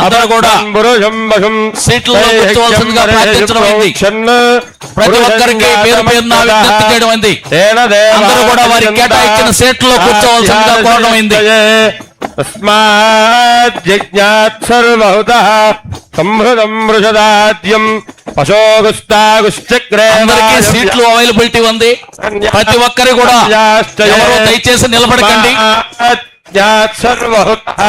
అందరూ కూడా సీట్లలో కూర్చోవలసిందిగా ప్రార్థించడం అయింది. ప్రతి ఒక్కరికి పేరు పేరున విజ్ఞప్తి చేయడం అయింది. అందరూ కూడా వారి కేటాయించిన సీట్లలో కూర్చోవలసిందిగా కోరడం అయింది. అందరికీ సీట్లు అవైలబిలిటీ ఉంది. ప్రతి ఒక్కరు కూడా ఎవరు దయచేసి నిలబడకండి.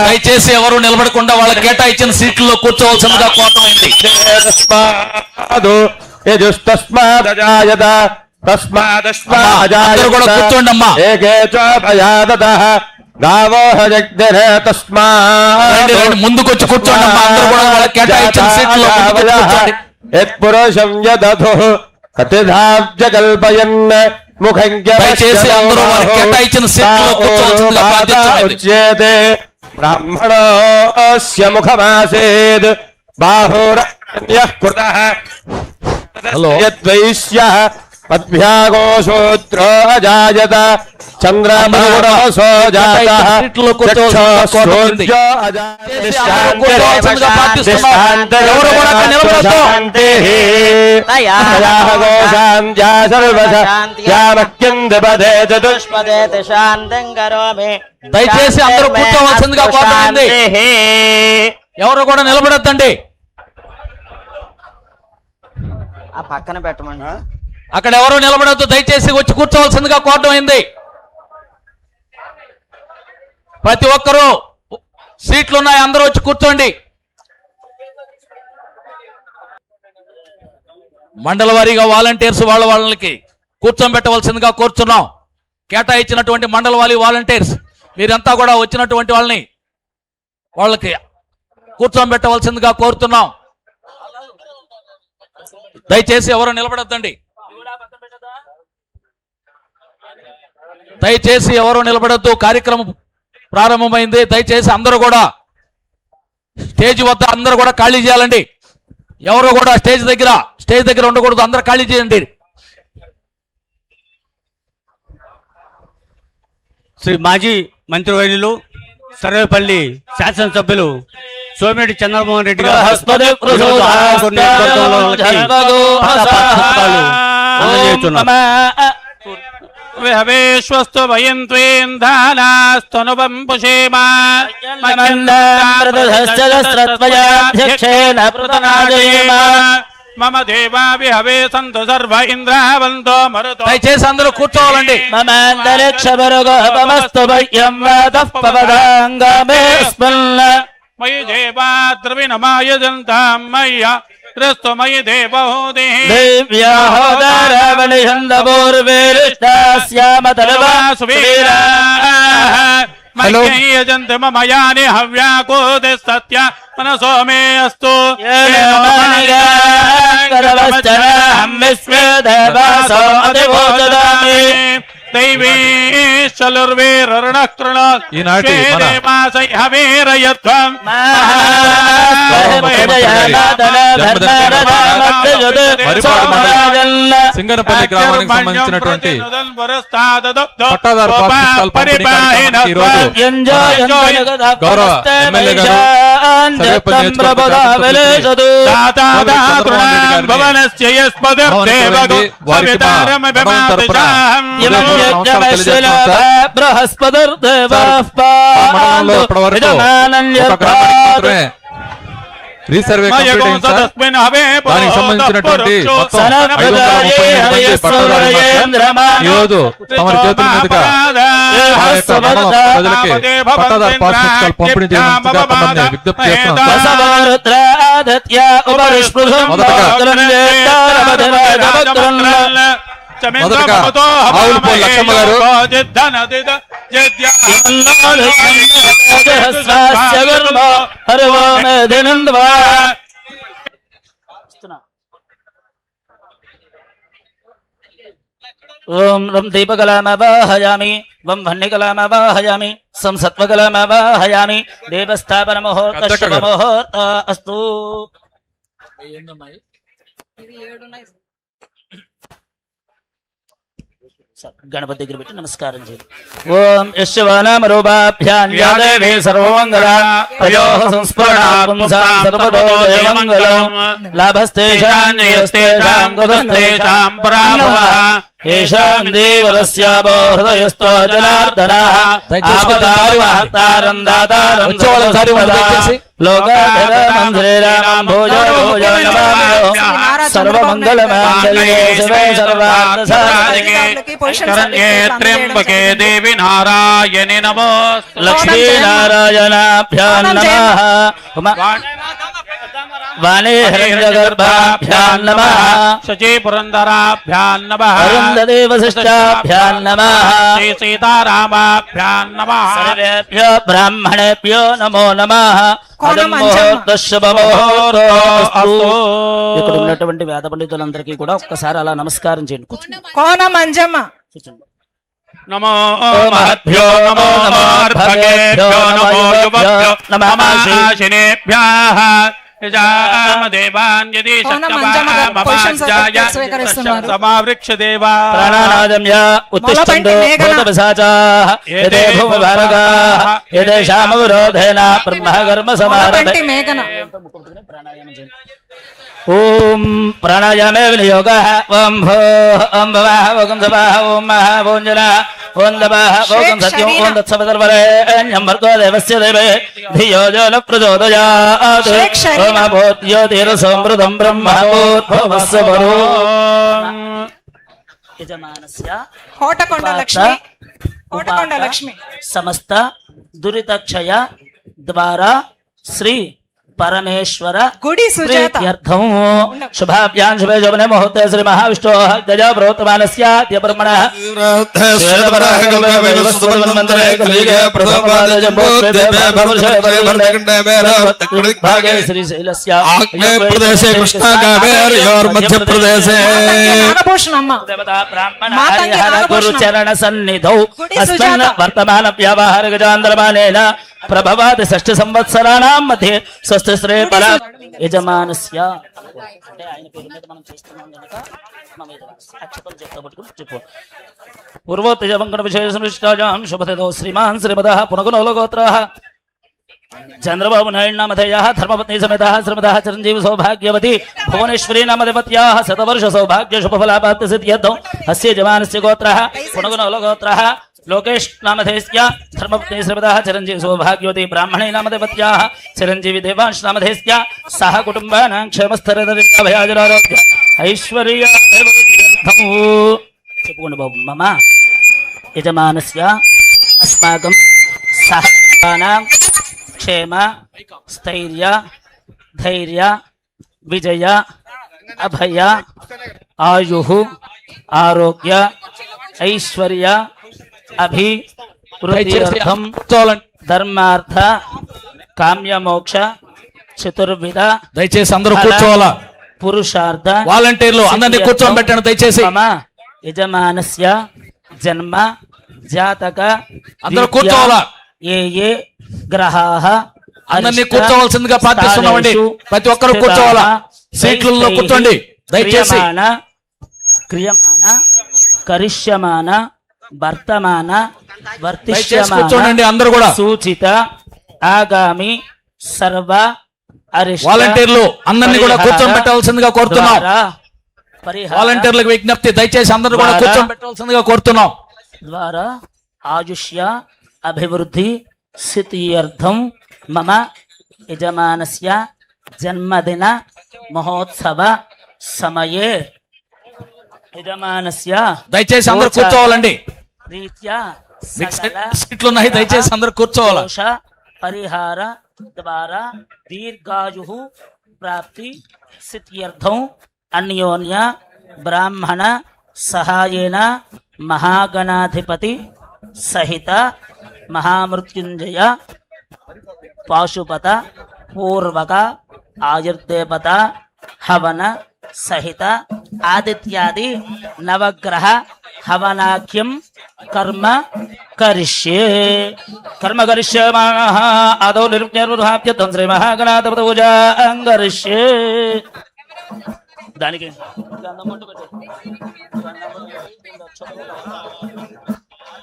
దయచేసి ఎవరు నిలబడకుండా వాళ్ళ కేటాయించిన సీట్లలో కూర్చోవలసిందిగా కోరమైంది. అందరూ కూడా కూర్చోండి అమ్మా. ముందుకొచ్చి కూర్చోండి అమ్మా. అందరూ కూడా వాళ్ళ కేటాయించిన సీట్లలో కూర్చోండి. దయచేసి అందరూ వారి కేటాయించిన సీట్లలో కూర్చోవలసిందిగా ప్రార్థించండి. బ్రాహ్మణోస్య ముఖమాసేద్ బాహురన్యః కృతః యద్వైశ్యః పద్భ్యాగోశూత్రో అజాయత చంద్రమానసో జాతః చక్షుర్జో దయచేసి అందరూ కూర్చోవలసిందిగా కోరుతుంది. ఎవరు కూడా నిలబడొద్దండి. ఆ పక్కన పెట్టమని అక్కడ ఎవరు నిలబడొద్దు. దయచేసి వచ్చి కూర్చోవలసిందిగా కోరడం అయింది. ప్రతి ఒక్కరూ సీట్లు ఉన్నాయి, అందరూ వచ్చి కూర్చోండి. మండల వారీగా వాలంటీర్స్ వాళ్ళకి కూర్చోబెట్టవలసిందిగా కోరుతున్నాం. కేటాయించినటువంటి మండల వారీ వాలంటీర్స్ మీరంతా కూడా వచ్చినటువంటి వాళ్ళకి కూర్చోబెట్టవలసిందిగా కోరుతున్నాం. దయచేసి ఎవరు నిలబడొద్దండి. దయచేసి ఎవరు నిలబడొద్దు. కార్యక్రమం ప్రారంభమైంది. దయచేసి అందరూ కూడా స్టేజ్ వద్ద అందరూ కూడా ఖాళీ చేయాలండి. ఎవరు కూడా స్టేజ్ దగ్గర ఉండకూడదు. అందరూ ఖాళీ చేయండి. శ్రీ మాజీ మంత్రివర్యులు సర్వేపల్లి శాసనసభ్యులు సోమిరెడ్డి చంద్రమోహన్ రెడ్డి గారు విహవేశ్వస్తు భయం త్వేంధానాస్తనుపం పుషేమా మమ దేవా విహవే సంతు సర్వ ఇంద్రావంతో మరుతో. దయచేసి అందరూ కూర్చోవాలండి. మయి దేవా ద్రవిణమాయ జంతాం మయ్య క్రిస్తు మయి దేవహోదే యజంత మయాని హవ్యాకోదే సత్య మనసో మే అస్తు ఈనాటి సింగనపల్లి గ్రామానికి సంబంధించినటువంటి పట్టాదారు గౌరవ ఎమ్మెల్యే గారు రీసర్వే దానికి సంబంధించినటువంటి ఈరోజు తమ చేతుల మీదుగా ప్రజలకి పట్టాదారు పాస్ పుస్తకాలు పంపిణీ చేయడం విజ్ఞప్తి చేస్తున్నాం. మొదటగా ఆవులపూడి లక్ష్మమ్మ గారు ఓం రం దీపకలామవాహయామి వం వన్నికలామవాహయామి సం సత్వకలామవాహయామి దేవస్థాపన ముహూర్త శుభ ముహూర్త అస్తు. గణపతి దగ్గర పెట్టి నమస్కారం చేయండి. ఓం యశ్వనామరూపాభ్యాం యా దేవీ సర్వమంగళ తయోః సంస్మరణా పుంసాం సర్వదో జయమంగళం లాభస్తేషాం జయస్తేషాం గతస్తేషాం పరాభవః ఏషాం దేవరస్యాభో హృదయస్థో జనార్దనః ఆపదారివాహతారం దాతారం లోకాభిరామం శ్రీరామం భోజో భోజో నమామ్యో సర్వమంగళమాంగళ్యే శివే సర్వార్థసాధకే శరణ్యే త్ర్యంబకే దేవి నారాయణి నమోస్తు. లక్ష్మీనారాయణాభ్యాం నమః వాణీహిరణ్యగర్భాభ్యాం నమః శచీ పురంధరాభ్యాం నమః అరుంధతీ వశిష్టాభ్యాం నమః శ్రీ సీతారామాభ్యాం నమః సర్వేభ్యో బ్రాహ్మణేభ్యో నమో నమః ఇక్కడ ఉన్నటువంటి వేద పండితులందరికీ కూడా ఒక్కసారి అలా నమస్కారం చేయండి. కూర్చోండి. కోన మంజమ్మ కూర్చోండి. నమో మహద్భ్యో నమో నమోర్భగేభ్యో నమో యువభ్యో నమః శనేభ్యః యజామదేవాన్ యది శక్తవామవాజ్యాయ సమావృక్షదేవా ప్రాణానాదమ్య ఉత్తిష్టంతో భూతపిశాచాః యదే భూమిభారగాః యదేషామవరోధేన బ్రహ్మకర్మ సమారభే. ప్రాణాయామం చేయండి. ఓం ప్రాణాయామే వినియోగః ఓం భూః ఓం భవః ఓం సవః ఓం మహః ఓం జనః ఓం తపః ఓం సత్యం ఓం తత్సవితుర్వరేణ్యం భర్గో దేవస్య దేవే ధియో యో న ప్రచోదయాత్ ఓం అభూత్యోతిరసమృతం బ్రహ్మ భూర్భువస్సు వరో యజమానస్య కోటకొండ లక్ష్మి కోటకొండ లక్ష్మి సమస్త దురితక్షయ ద్వారా శ్రీ పరమేశ్వర గుడి సుజాత ప్రీత్యర్థం శుభాభ్యాం శుభే శోభనే ముహూర్తే శ్రీ మహావిష్ణో గజ ప్రోత్తమానస్యాద్య బ్రహ్మణః శ్రీశైలస్య ఆగ్నేయప్రదేశే కృష్ణాకావేర్యోర్మధ్యప్రదేశే నాగభూషణమ్మ మాతంగి గురుచరణ సన్నిధౌ అస్మిన్ వర్తమాన వ్యావహార గజాంధ్రమానేన ప్రభవాది షష్ఠ సంవత్సరాణం మధ్య స్వస్తి శ్రీ పర యజమానస్య అంటే ఆయన పేరు మీద మనం చేస్తున్నాం కనుక మనం అక్షతలు చెప్తా పట్టుకుని చెప్పు. పూర్వోత్తజ వంకట విశేష సంవిష్టాజాం శుభతదో శ్రీమాన్ శ్రీమదః పునగునోలో గోత్రః చంద్రబాబు నాయుడు నామధేయః ధర్మపత్ని సమేతః శ్రీమదః చిరంజీవి సౌభాగ్యవతి భువనేశ్వరీ నామదేవత్యాః శతవర్ష సౌభాగ్య శుభఫలాపాప్తి సిద్ధ్యర్థం అస్య యజమానస్య గోత్రః పునగునోలో గోత్రః లోకేష్ నామధేస్య ధర్మపత్ని శ్రీమదః చిరంజీవి సౌభాగ్యవతి బ్రాహ్మణీ నామదేవత్యాః చిరంజీవి దేవాంశ్ నామధేస్య సహ కుటుంబానాం క్షేమస్థిరభయాజరారోగ్య ఐశ్వర్యాభివృద్ధ్యర్థం చెప్పుకోండి బాబు. మమ యజమానస్య అస్మాకం సహ కుటుంబానాం క్షేమ స్థైర్య ధైర్య విజయ అభయ ఆయు ఆరోగ్య ఐశ్వర్య అభివృద్ధ్యర్థం ధర్మార్థ కామ్యమోక్ష చతుర్విధ దయచేసి అందరూ కూర్చోవాలా. పురుషార్థ వాలంటీర్లు అందరినీ కూర్చోబెట్టండి దయచేసి. మమ యజమానస్య జన్మ జాతక అందరూ కూర్చోవాలా. ఏ ఏ గ్రహాః అందరినీ కూర్చోవలసిందిగా ప్రార్థిస్తున్నామండి. ప్రతి ఒక్కరు కూర్చోవాలా. సీట్లలో కూర్చోండి దయచేసి. క్రియమాన కరిష్యమాన వర్తమాన దయచేసి కూర్చోండి అందరూ కూడా. సూచిత ఆగామి సర్వ అరిష్ట వాలంటీర్లు అందరినీ కూడా కూర్చోబెట్టవలసిందిగా కోరుతున్నాం. వాలంటీర్లకు విజ్ఞప్తి దయచేసి అందరూ కూడా కూర్చోబెట్టవలసిందిగా కోరుతున్నాం. ద్వారా ఆయుష్య అభివృద్ధి స్థిత్యర్థం మమ యజమానస్య జన్మదిన మహోత్సవ సమయే యజమానస్య దయచేసి అందరూ కూర్చోవాలండి. రీత్యా సీట్లు ఉన్నాయి దయచేసి అందరూ కూర్చోవాలా. దోష పరిహార ద్వారా దీర్ఘాయు ప్రాప్తి స్థిత్యర్థం అన్యోన్య బ్రాహ్మణ సహాయేన మహాగణాధిపతి సహిత మహామృత్యుంజయ పాశుపత పూర్వక ఆయుర్దేవత హవన సహిత ఆదిత్యాది నవగ్రహ హవనాఖ్యం కర్మ కరిష్యే ఆదౌ నిర్జ్ఞాప్యతం శ్రీ మహాగణాధిపతి పూజా కరిష్యే. దానికి గంధం బొట్టు పెట్టు.